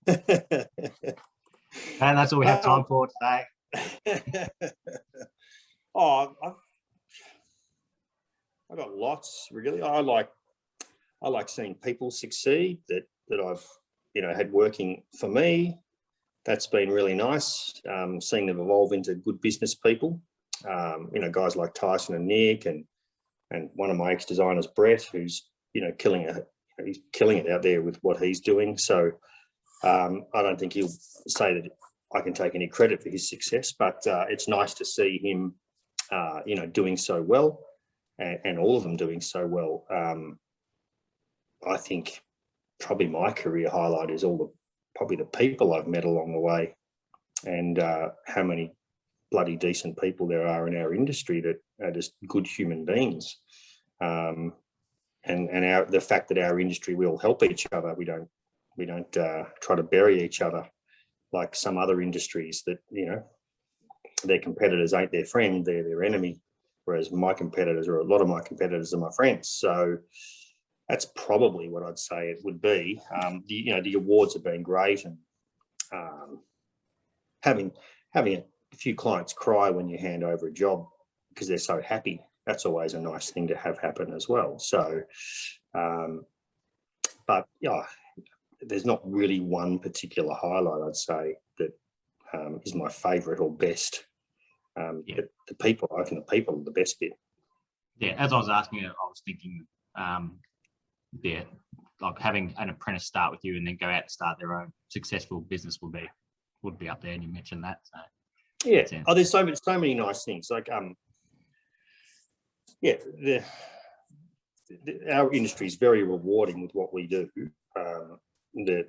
And that's all we have time for today. I've got lots, really. I like seeing people succeed that I've had working for me. That's been really nice. Seeing them evolve into good business people. Guys like Tyson and Nick, and one of my ex-designers, Brett, who's killing it. He's killing it out there with what he's doing. So I don't think he'll say that I can take any credit for his success, but it's nice to see him, doing so well, and all of them doing so well. I think probably my career highlight is probably the people I've met along the way, and how many bloody decent people there are in our industry that are just good human beings. And the fact that our industry, we all help each other. We don't try to bury each other like some other industries that, their competitors ain't their friend, they're their enemy. Whereas a lot of my competitors are my friends. So that's probably what I'd say it would be. The awards have been great, and having a few clients cry when you hand over a job because they're so happy, that's always a nice thing to have happen as well. So, but yeah, there's not really one particular highlight I'd say that is my favourite or best. The people, I think the people are the best bit. Yeah, as I was asking it, I was thinking, like having an apprentice start with you and then go out and start their own successful business would be up there, and you mentioned that. So yeah, there's so many nice things. Like yeah, our industry is very rewarding with what we do. The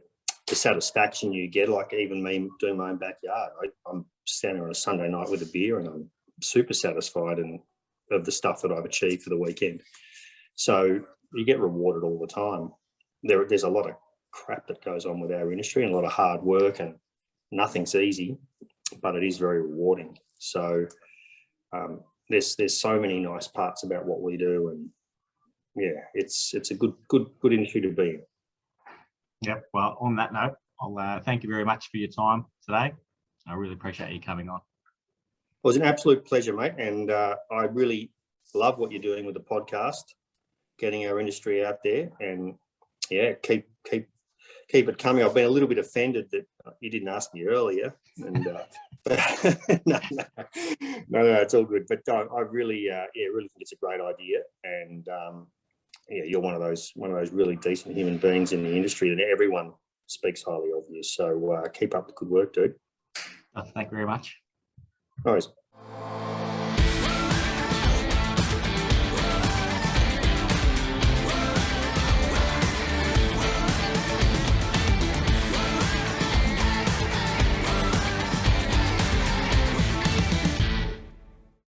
satisfaction you get, like even me doing my own backyard, I'm standing on a Sunday night with a beer and I'm super satisfied of the stuff that I've achieved for the weekend. So you get rewarded all the time. There's a lot of crap that goes on with our industry and a lot of hard work, and nothing's easy, but it is very rewarding. So there's so many nice parts about what we do, and yeah, it's a good industry to be in. Yep. Well, on that note, I'll thank you very much for your time today. I really appreciate you coming on. It was an absolute pleasure, mate, and I really love what you're doing with the podcast, getting our industry out there, and yeah, keep it coming. I've been a little bit offended that you didn't ask me earlier, and no, it's all good. But I really, really think it's a great idea, and yeah, you're one of those really decent human beings in the industry, and everyone speaks highly of you. So keep up the good work, dude. Thank you very much. No worries.